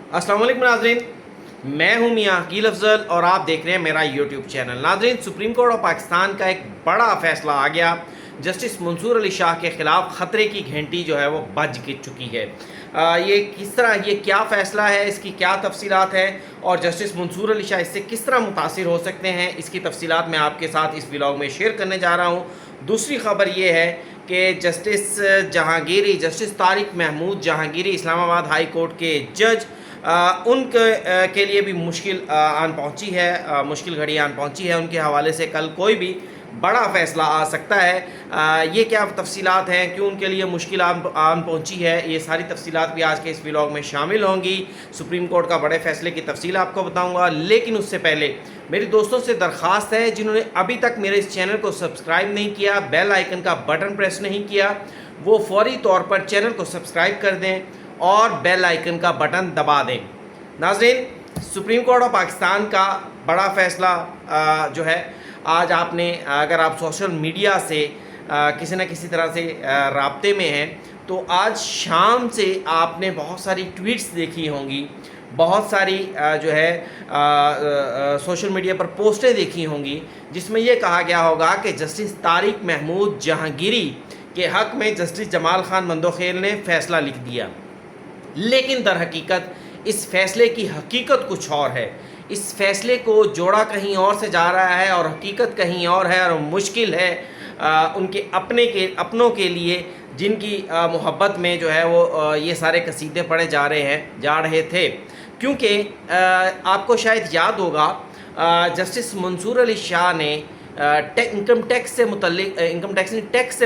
अस्सलाम वालेकुम नाज़रीन, मैं हूं मियां हकील अफजल और आप देख रहे हैं मेरा यूट्यूब चैनल। नाज़रीन, सुप्रीम कोर्ट ऑफ पाकिस्तान का एक बड़ा फ़ैसला आ गया। जस्टिस मंसूर अली शाह के ख़िलाफ़ ख़तरे की घंटी जो है वो बज गिर चुकी है। ये किस तरह, ये क्या फ़ैसला है, इसकी क्या तफसीलात है और जस्टिस मंसूर अली शाह इससे किस तरह मुतासिर हो सकते हैं, इसकी तफसीलात मैं आपके साथ इस व्लॉग में शेयर करने जा रहा हूँ। दूसरी ख़बर ये है कि justice Jahangiri, justice Tariq Mahmood Jahangiri, Islamabad high court के जज, उनके के लिए भी मुश्किल आन पहुंची है, मुश्किल घड़ी आन पहुंची है। उनके हवाले से कल कोई भी बड़ा फ़ैसला आ सकता है। ये क्या तफसीलात हैं, क्यों उनके लिए मुश्किल आन पहुंची है, ये सारी तफसीलात भी आज के इस व्लॉग में शामिल होंगी। सुप्रीम कोर्ट का बड़े फ़ैसले की तफसील आपको बताऊंगा, लेकिन उससे पहले मेरी दोस्तों से दरख्वास्त है, जिन्होंने अभी तक मेरे इस चैनल को सब्सक्राइब नहीं किया, बेल आइकन का बटन प्रेस नहीं किया, वो फौरी तौर पर चैनल को सब्सक्राइब कर दें और बेल आइकन का बटन दबा दें। नाज़रीन, सुप्रीम कोर्ट ऑफ पाकिस्तान का बड़ा फ़ैसला जो है, आज आपने, अगर आप सोशल मीडिया से किसी न किसी तरह से राब्ते में हैं, तो आज शाम से आपने बहुत सारी ट्वीट्स देखी होंगी, बहुत सारी जो है सोशल मीडिया पर पोस्टें देखी होंगी, जिसमें ये कहा गया होगा कि जस्टिस तारिक महमूद जहांगीरी के हक़ में जस्टिस जमाल खान मंदोखेल ने फ़ैसला लिख दिया। लेकिन दर हकीकत इस फ़ैसले की हकीकत कुछ और है। इस फ़ैसले को जोड़ा कहीं और से जा रहा है और हकीकत कहीं और है, और मुश्किल है उनके अपनों के लिए, जिनकी मोहब्बत में जो है वो ये सारे कसीदे पढ़े जा रहे थे। क्योंकि आपको शायद याद होगा, जस्टिस मंसूर अली शाह ने इनकम टैक्स से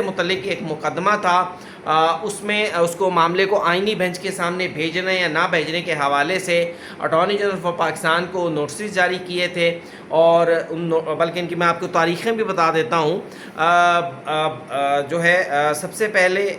मुतल्लिक एक मुकदमा था, उसमें उसको मामले को आइनी बेंच के सामने भेजने या ना भेजने के हवाले से अटॉर्नी जनरल फॉर पाकिस्तान को नोटिस जारी किए थे। और बल्कि इनकी मैं आपको तारीख़ें भी बता देता हूँ। जो है सबसे पहले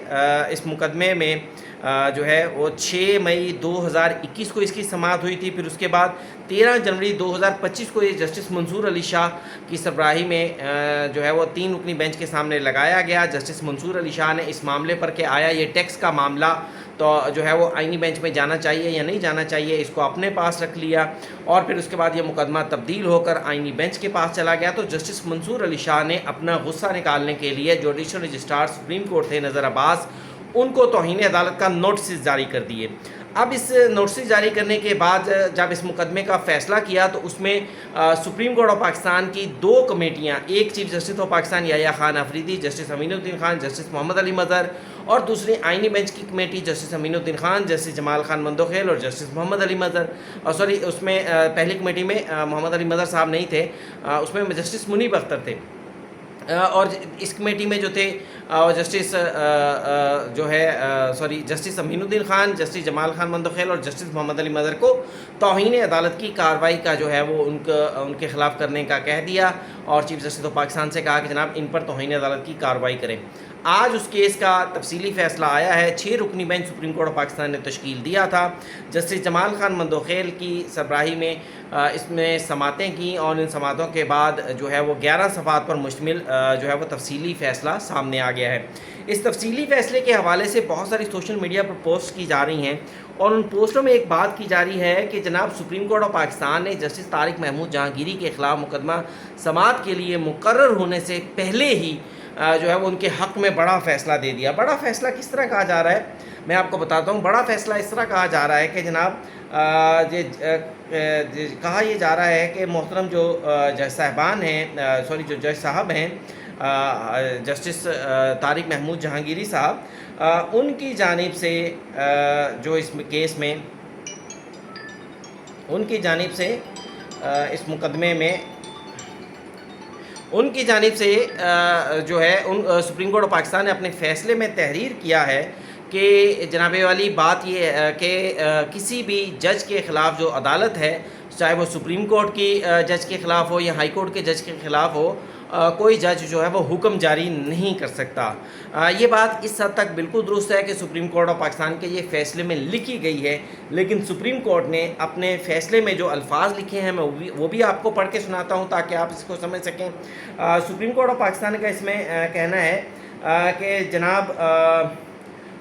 इस मुकदमे में जो है वो 6 मई 2021 को इसकी समाअत हुई थी। फिर उसके बाद 13 जनवरी 2025 को ये जस्टिस मंसूर अली शाह की सरबराही में जो है वो 3 रुकनी बेंच के सामने लगाया गया। जस्टिस मंसूर अली शाह ने इस मामले पर कि आया ये टैक्स का मामला तो जो है वो आइनी बेंच में जाना चाहिए या नहीं जाना चाहिए, इसको अपने पास रख लिया। और फिर उसके बाद ये मुकदमा तब्दील होकर आइनी बेंच के पास चला गया। तो जस्टिस मंसूर अली शाह ने अपना गुस्सा निकालने के लिए जुडिशल रजिस्ट्रार सुप्रीम कोर्ट थे नज़र अब्बास, उनको तौहीन अदालत का नोटिस जारी कर दिए। अब इस नोटिस जारी करने के बाद जब इस मुकदमे का फ़ैसला किया, तो उसमें सुप्रीम कोर्ट ऑफ पाकिस्तान की 2 कमेटियाँ, एक chief justice of Pakistan Yahya Khan Afridi, justice Aminuddin Khan, justice Mohammad Ali Mazhar, और दूसरी आइनी बेंच की committee justice Aminuddin Khan, justice Jamal Khan Mandokhel और जस्टिस मोहम्मद अली मज़हर। और सॉरी, उसमें पहली कमेटी में मोहम्मद अली मज़हर साहब नहीं थे, उसमें जस्टिस मुनीब अख्तर थे। और इस कमेटी में जो थे जस्टिस जो है जस्टिस अमीनुद्दीन खान, जस्टिस जमाल खान मंदोखेल और जस्टिस मोहम्मद अली मज़हर को तौहीन अदालत की कार्रवाई का जो है वो उनके ख़िलाफ़ करने का कह दिया, और चीफ जस्टिस ऑफ पाकिस्तान से कहा कि जनाब इन पर तौहीन अदालत की कार्रवाई करें। आज उस केस का तफसीली फ़ैसला आया है। 6 रुकनी bench supreme court of Pakistan ने तश्कील दिया था। जस्टिस जमाल खान मंदोखेल की सरबराही में इसमें समातें की, और इन समातों के बाद जो है वो 11 सफ़ात पर मुश्तमिल जो है वो तफसीली फ़ैसला सामने आ गया है। इस तफसीली फ़ैसले के हवाले से बहुत सारी सोशल मीडिया पर पोस्ट की जा रही हैं, और उन पोस्टों में एक बात की जा रही है कि जनाब सुप्रीम कोर्ट ऑफ पाकिस्तान ने जस्टिस तारिक महमूद जहांगीरी के ख़िलाफ़ मुकदमा समाअत के लिए मुकर्रर होने से पहले ही जो है वो उनके हक़ में बड़ा फ़ैसला दे दिया। बड़ा फ़ैसला किस तरह कहा जा रहा है, मैं आपको बताता हूँ। बड़ा फ़ैसला इस तरह कहा जा रहा है कि जनाब कहा यह जा रहा है कि मोहतरम जो जज साहबान हैं, जो जज साहब हैं, जस्टिस तारिक महमूद जहांगीरी साहब, उनकी जानिब से जो इस केस में, उनकी जानिब से इस मुकदमे में उनकी जानिब से जो है सुप्रीम कोर्ट ऑफ पाकिस्तान ने अपने फ़ैसले में तहरीर किया है कि जनाबे वाली बात ये है कि किसी भी जज के ख़िलाफ़ जो अदालत है, चाहे वो सुप्रीम कोर्ट की जज के ख़िलाफ़ हो या हाई कोर्ट के जज के ख़िलाफ़ हो, कोई जज जो है वो हुक्म जारी नहीं कर सकता। ये बात इस हद तक बिल्कुल दुरुस्त है कि सुप्रीम कोर्ट ऑफ पाकिस्तान के ये फ़ैसले में लिखी गई है, लेकिन सुप्रीम कोर्ट ने अपने फ़ैसले में जो अल्फाज लिखे हैं मैं वो भी आपको पढ़ के सुनाता हूँ ताकि आप इसको समझ सकें। सुप्रीम कोर्ट ऑफ पाकिस्तान का इसमें कहना है कि जनाब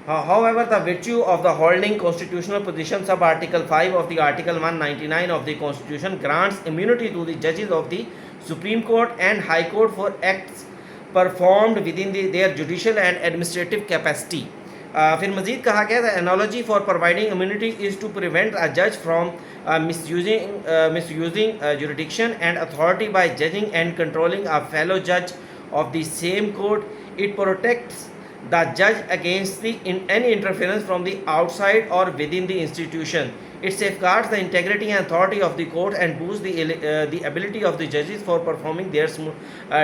However, the virtue of the holding constitutional position sub Article 5 of the Article 199 of the Constitution grants immunity to the judges of the Supreme Court and High Court for acts performed within their judicial and administrative capacity. फिर मज़ीद कहा गया the analogy for providing immunity is to prevent a judge from misusing jurisdiction and authority by judging and controlling a fellow judge of the same court. It protects the judge against any interference from the outside or within the institution. It safeguards the integrity and authority of the court and boosts the ability of the judges for performing their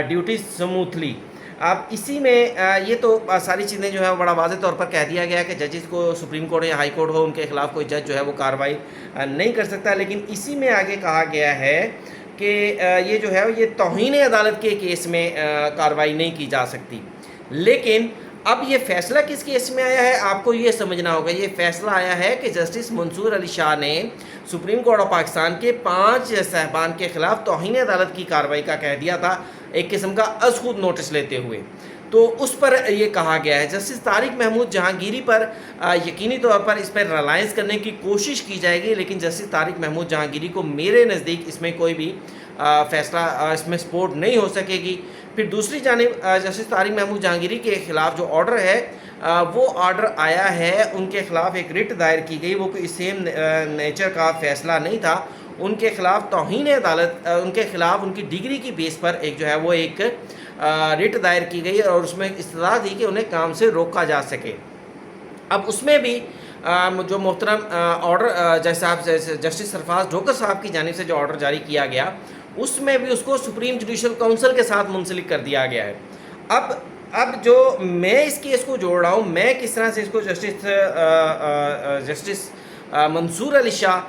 duties smoothly. अब इसी में ये तो सारी चीज़ें जो है वो बड़ा वाज़ेह तौर पर कह दिया गया है कि जजेस को सुप्रीम कोर्ट या हाई कोर्ट हो उनके ख़िलाफ़ कोई जज जो है वो कार्रवाई नहीं कर सकता, लेकिन इसी में आगे कहा गया है कि ये जो है ये तौहीन अदालत के केस में कार्रवाई नहीं की जा सकती। लेकिन अब ये फ़ैसला किस केस में आया है आपको ये समझना होगा। ये फ़ैसला आया है कि जस्टिस मंसूर अली शाह ने सुप्रीम कोर्ट ऑफ पाकिस्तान के 5 साहबान के ख़िलाफ़ तौहीन अदालत की कार्रवाई का कह दिया था, एक किस्म का अज़ खुद नोटिस लेते हुए। तो उस पर ये कहा गया है जस्टिस तारिक महमूद जहांगीरी पर यकीनी तौर पर इस पर रिलायंस करने की कोशिश की जाएगी, लेकिन जस्टिस तारिक महमूद जहांगीरी को मेरे नज़दीक इसमें कोई भी फ़ैसला इसमें सपोर्ट नहीं हो सकेगी। फिर दूसरी जानिब जस्टिस तारिक महमूद जहांगीरी के ख़िलाफ़ जो ऑर्डर है वो ऑर्डर आया है, उनके ख़िलाफ़ एक रिट दायर की गई, वो कोई सेम नेचर का फ़ैसला नहीं था। उनके ख़िलाफ़ तौहीन अदालत उनके ख़िलाफ़ उनकी डिग्री की बेस पर एक जो है वो एक रिट दायर की गई और उसमें इस्तदा दी कि उन्हें काम से रोका जा सके। अब उसमें भी जो मोहतरम ऑर्डर जस्टिस सरफराज ढोकर साहब की जानिब से जो ऑर्डर जारी किया गया उसमें भी उसको सुप्रीम जुडिशल काउंसिल के साथ मुंसलिक कर दिया गया है। अब जो मैं इस केस को जोड़ रहा हूँ, मैं किस तरह से इसको जस्टिस मंसूर अली शाह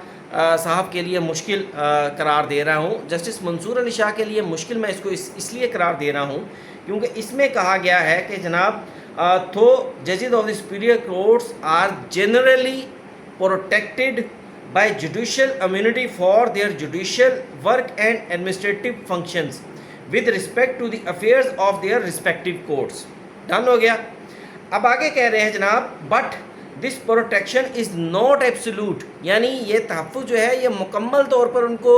साहब के लिए मुश्किल करार दे रहा हूँ। जस्टिस मंसूर अली शाह के लिए मुश्किल मैं इसको इसलिए करार दे रहा हूँ क्योंकि इसमें कहा गया है कि जनाब तो जजेस of the superior courts are generally protected by judicial immunity for their judicial work and administrative functions with respect to the affairs of their respective courts. Done हो गया। अब आगे कह रहे हैं जनाब but this protection is not absolute, यानी ये तहफ़्फ़ुज़ जो है ये मुकम्मल तौर पर उनको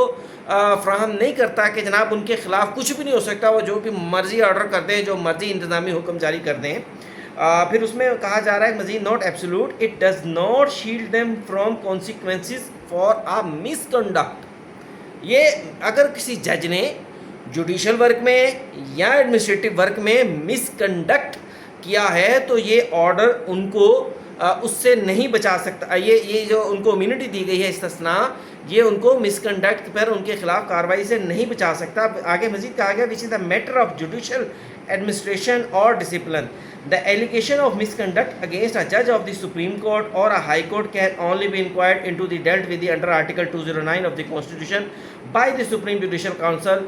फ़राहम नहीं करता कि जनाब उनके ख़िलाफ़ कुछ भी नहीं हो सकता, वो जो भी मर्ज़ी ऑर्डर कर दें, जो मर्ज़ी इंतज़ामी हुक्म जारी कर दें। फिर उसमें कहा जा रहा है मज़ीद not absolute, it does not shield them from consequences for a misconduct. ये अगर किसी जज ने जुडिशल वर्क में या एडमिनिस्ट्रेटिव वर्क में मिसकंडक्ट किया है तो ये ऑर्डर उनको उससे नहीं बचा सकता। ये जो उनको इम्यूनिटी दी गई है इस्तिस्ना, ये उनको मिसकंडक्ट पर उनके खिलाफ कार्रवाई से नहीं बचा सकता। आगे मजीद कहा गया which is the matter of judicial administration or discipline. The allegation of misconduct against a judge of the Supreme Court or a High Court can only be inquired into the dealt with the under Article 209 of the Constitution by the Supreme Judicial Council.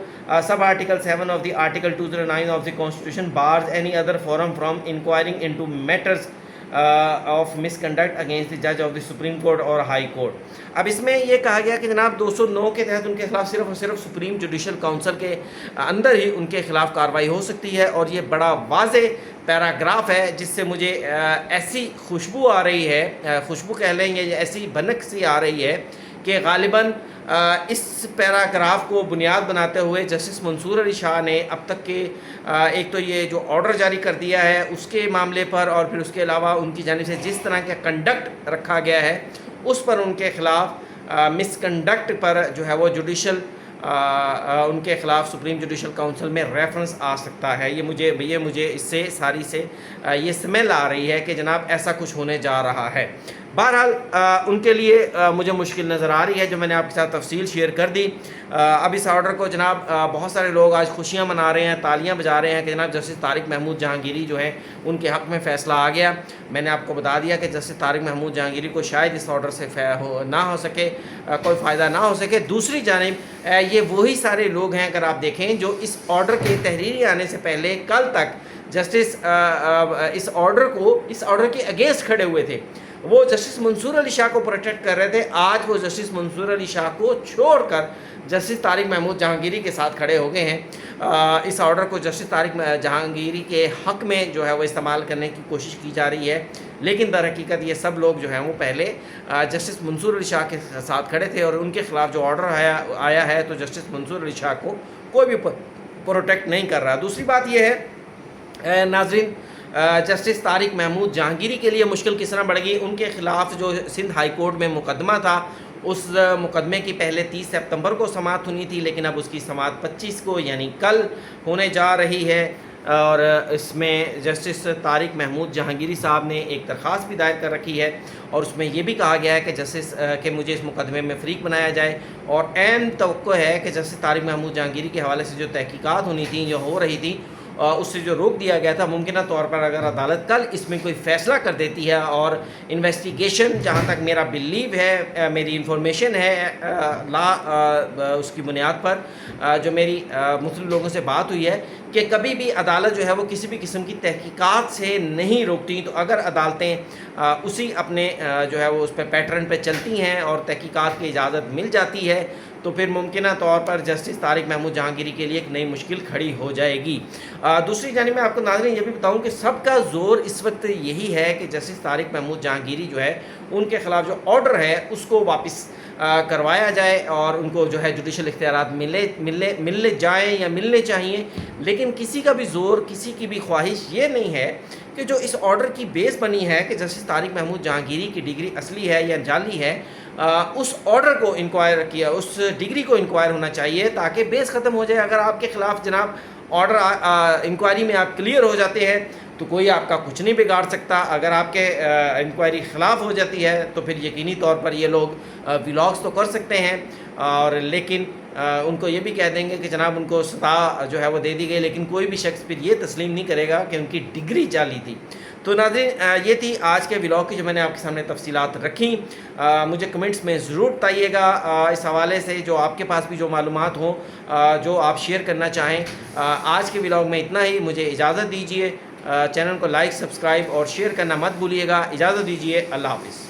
Sub Article 7 of the Article 209 of the Constitution bars any other forum from inquiring into matters of misconduct against the judge of the Supreme Court or High Court. अब इसमें ये कहा गया कि जनाब 209 के तहत उनके खिलाफ सिर्फ और सिर्फ सुप्रीम जुडिशल काउंसिल के अंदर ही उनके खिलाफ कार्रवाई हो सकती है, और ये बड़ा वाज़े पैराग्राफ है जिससे मुझे ऐसी खुशबू आ रही है, खुशबू कह लें या ऐसी भनक सी आ रही है कि गालिबन इस पैराग्राफ को बुनियाद बनाते हुए जस्टिस मंसूर अली शाह ने अब तक के एक तो ये जो ऑर्डर जारी कर दिया है उसके मामले पर, और फिर उसके अलावा उनकी जानिब से जिस तरह का कंडक्ट रखा गया है उस पर उनके ख़िलाफ़ मिसकंडक्ट पर जो है वो जुडिशल उनके ख़िलाफ़ सुप्रीम जुडिशल काउंसिल में रेफरेंस आ सकता है। ये मुझे इससे सारी से ये स्मेल आ रही है कि जनाब ऐसा कुछ होने जा रहा है। बहरहाल उनके लिए मुझे मुश्किल नज़र आ रही है, जो मैंने आपके साथ तफसील शेयर कर दी। अब इस ऑर्डर को जनाब बहुत सारे लोग आज खुशियां मना रहे हैं, तालियां बजा रहे हैं कि जनाब जस्टिस तारिक महमूद जहांगीरी जो है उनके हक़ में फ़ैसला आ गया। मैंने आपको बता दिया कि जस्टिस तारिक महमूद जहांगीरी को शायद इस ऑर्डर से ना हो सके, कोई फ़ायदा ना हो सके। दूसरी जानिब ये वही सारे लोग हैं अगर आप देखें जो इस ऑर्डर के तहरीरी आने से पहले कल तक जस्टिस इस ऑर्डर के अगेंस्ट खड़े हुए थे। وہ جسٹس منصور علی شاہ کو پروٹیکٹ کر رہے تھے، آج وہ جسٹس منصور علی شاہ کو چھوڑ کر جسٹس طارق محمود جہانگیری کے ساتھ کھڑے ہو گئے ہیں۔ اس آرڈر کو جسٹس طارق جہانگیری کے حق میں جو ہے وہ استعمال کرنے کی کوشش کی جا رہی ہے، لیکن در حقیقت یہ سب لوگ جو ہیں وہ پہلے جسٹس منصور علی شاہ کے ساتھ کھڑے تھے، اور ان کے خلاف جو آرڈر آیا ہے تو جسٹس منصور علی شاہ کو کوئی بھی پروٹیکٹ نہیں کر رہا۔ دوسری بات یہ ہے ناظرین، جسٹس طارق محمود جہانگیری کے لیے مشکل کس طرح بڑھ گئی؟ ان کے خلاف جو سندھ ہائی کورٹ میں مقدمہ تھا، اس مقدمے کی پہلے 30 سپتمبر کو سماعت ہونی تھی، لیکن اب اس کی سماعت 25 کو یعنی کل ہونے جا رہی ہے، اور اس میں جسٹس طارق محمود جہانگیری صاحب نے ایک درخواست بھی دائر کر رکھی ہے، اور اس میں یہ بھی کہا گیا ہے کہ کہ مجھے اس مقدمے میں فریق بنایا جائے، اور عین توقع ہے کہ جسٹس طارق محمود جہانگیری کے حوالے سے جو تحقیقات ہونی تھیں، جو ہو رہی تھیں، اس سے جو روک دیا گیا تھا، ممکنہ طور پر اگر عدالت کل اس میں کوئی فیصلہ کر دیتی ہے، اور انویسٹیگیشن جہاں تک میرا بلیو ہے، میری انفارمیشن ہے اس کی بنیاد پر جو میری مختلف لوگوں سے بات ہوئی ہے، کہ کبھی بھی عدالت جو ہے وہ کسی بھی قسم کی تحقیقات سے نہیں روکتی، تو اگر عدالتیں اسی اپنے جو ہے وہ اس پہ پیٹرن پہ چلتی ہیں اور تحقیقات کی اجازت مل جاتی ہے، تو پھر ممکنہ طور پر جسٹس طارق محمود جہانگیری کے لیے ایک نئی مشکل کھڑی ہو جائے گی۔ دوسری جانب میں آپ کو ناظرین یہ بھی بتاؤں کہ سب کا زور اس وقت یہی ہے کہ جسٹس طارق محمود جہانگیری جو ہے ان کے خلاف جو آرڈر ہے اس کو واپس کروایا جائے، اور ان کو جو ہے جوڈیشل اختیارات ملنے جائیں یا ملنے چاہیے، لیکن کسی کا بھی زور، کسی کی بھی خواہش یہ نہیں ہے کہ جو اس آرڈر کی بیس بنی ہے کہ جسٹس طارق محمود جہانگیری کی ڈگری اصلی ہے یا جعلی ہے، اس آرڈر کو انکوائر کیا، اس ڈگری کو انکوائر ہونا چاہیے تاکہ بیس ختم ہو جائے۔ اگر آپ کے خلاف جناب آرڈر انکوائری میں آپ کلیئر ہو جاتے ہیں تو کوئی آپ کا کچھ نہیں بگاڑ سکتا، اگر آپ کے انکوائری خلاف ہو جاتی ہے تو پھر یقینی طور پر یہ لوگ ولاگز تو کر سکتے ہیں، اور لیکن ان کو یہ بھی کہہ دیں گے کہ جناب ان کو سزا جو ہے وہ دے دی گئی، لیکن کوئی بھی شخص پھر یہ تسلیم نہیں کرے گا کہ ان کی ڈگری جعلی تھی۔ تو ناظرین یہ تھی آج کے ولاگ کی جو میں نے آپ کے سامنے تفصیلات رکھیں، مجھے کمنٹس میں ضرور بتائیے گا اس حوالے سے، جو آپ کے پاس بھی جو معلومات ہوں جو آپ شیئر کرنا چاہیں۔ آج کے ولاگ میں اتنا ہی، مجھے اجازت دیجیے، چینل کو لائک، سبسکرائب اور شیئر کرنا مت بھولیے گا۔ اجازت دیجیے، اللہ حافظ۔